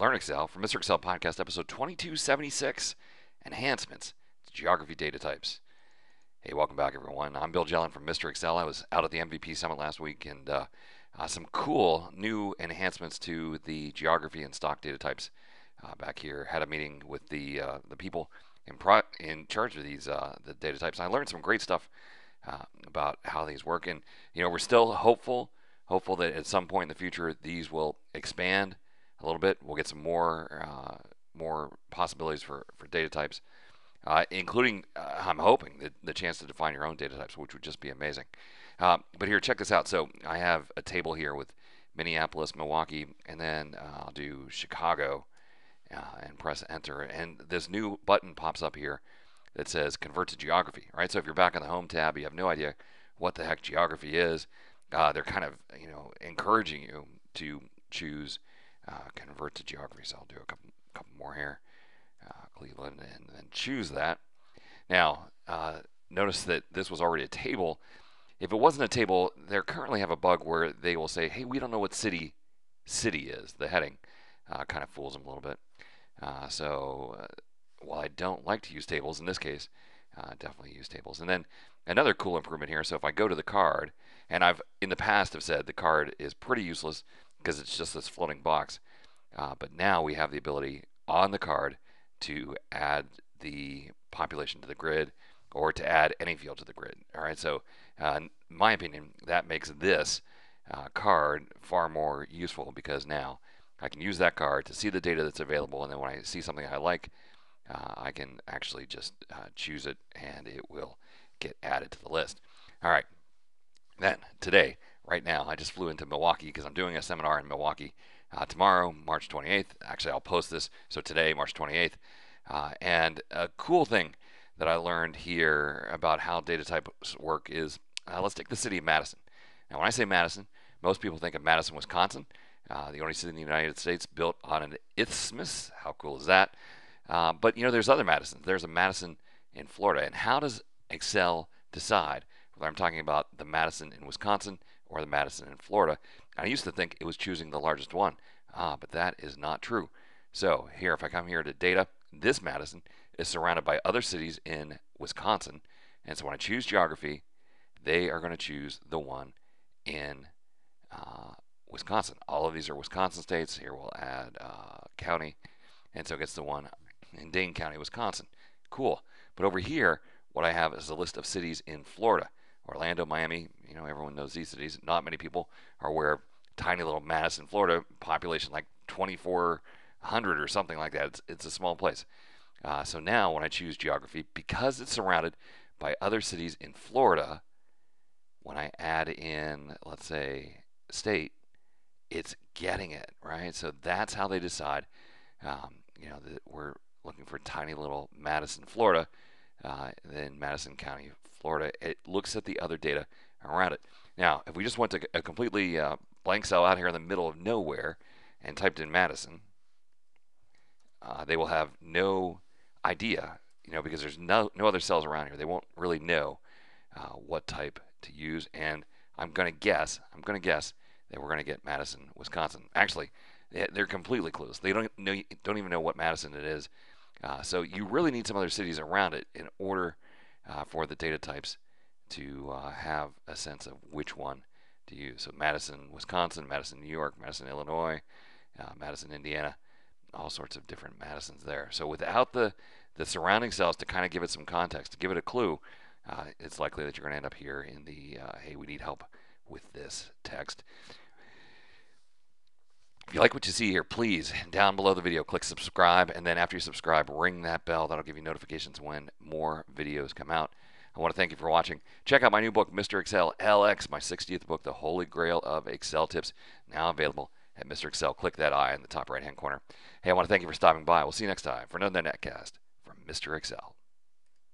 Learn Excel from Mr. Excel Podcast, episode 2276, Enhancements to Geography Data Types. Hey, welcome back, everyone. I'm Bill Jelen from Mr. Excel. I was out at the MVP Summit last week, and some cool new enhancements to the geography and stock data types back here. Had a meeting with the people in charge of these the data types. And I learned some great stuff about how these work, and we're still hopeful that at some point in the future these will expand a little bit. We'll get some more possibilities for data types, including I'm hoping the chance to define your own data types, which would just be amazing. But here, check this out. So I have a table here with Minneapolis, Milwaukee, and then I'll do Chicago and press enter, and this new button pops up here that says convert to geography. Right. So if you're back on the home tab, you have no idea what the heck geography is. They're kind of encouraging you to choose convert to geography. So I'll do a couple more here, Cleveland, and then choose that. Now notice that this was already a table. If it wasn't a table, they currently have a bug where they will say, hey, we don't know what city is. The heading kind of fools them a little bit. While I don't like to use tables in this case, definitely use tables. And then another cool improvement here. So if I go to the card, and I've in the past have said the card is pretty useless because it's just this floating box, but now we have the ability on the card to add the population to the grid or to add any field to the grid. All right, so in my opinion, that makes this card far more useful because now I can use that card to see the data that's available, and then when I see something I like, I can actually just choose it and it will get added to the list. All right, then today, right now, I just flew into Milwaukee because I'm doing a seminar in Milwaukee tomorrow, March 28th. Actually, I'll post this. So today, March 28th. And a cool thing that I learned here about how data types work is, let's take the city of Madison. Now, when I say Madison, most people think of Madison, Wisconsin, the only city in the United States built on an isthmus. How cool is that? But there's other Madisons. There's a Madison in Florida. And how does Excel decide whether I'm talking about the Madison in Wisconsin or the Madison in Florida? And I used to think it was choosing the largest one, but that is not true. So here, if I come here to data, this Madison is surrounded by other cities in Wisconsin. And so when I choose geography, they are going to choose the one in Wisconsin. All of these are Wisconsin states. Here we'll add county. And so it gets the one in Dane County, Wisconsin. Cool. But over here, what I have is a list of cities in Florida. Orlando, Miami, everyone knows these cities. Not many people are aware of tiny little Madison, Florida, population like 2,400 or something like that. It's a small place. So now when I choose geography, because it's surrounded by other cities in Florida, when I add in, let's say, state, it's getting it, right? So that's how they decide, that we're looking for tiny little Madison, Florida, then Madison County, Florida. It looks at the other data around it. Now, if we just went to a completely blank cell out here in the middle of nowhere and typed in Madison, they will have no idea, because there's no other cells around here. They won't really know what type to use, and I'm going to guess that we're going to get Madison, Wisconsin. Actually, they're completely clueless. They don't even know what Madison it is. So you really need some other cities around it in order for the data types to have a sense of which one to use. So Madison, Wisconsin, Madison, New York, Madison, Illinois, Madison, Indiana, all sorts of different Madisons there. So without the surrounding cells to kind of give it some context, to give it a clue, it's likely that you're going to end up here in the, hey, we need help with this text. If you like what you see here, please, down below the video, click subscribe, and then after you subscribe, ring that bell. That'll give you notifications when more videos come out. I want to thank you for watching. Check out my new book, Mr. Excel LX, my 60th book, The Holy Grail of Excel Tips, now available at Mr. Excel. Click that I in the top right-hand corner. Hey, I want to thank you for stopping by. We'll see you next time for another netcast from Mr. Excel.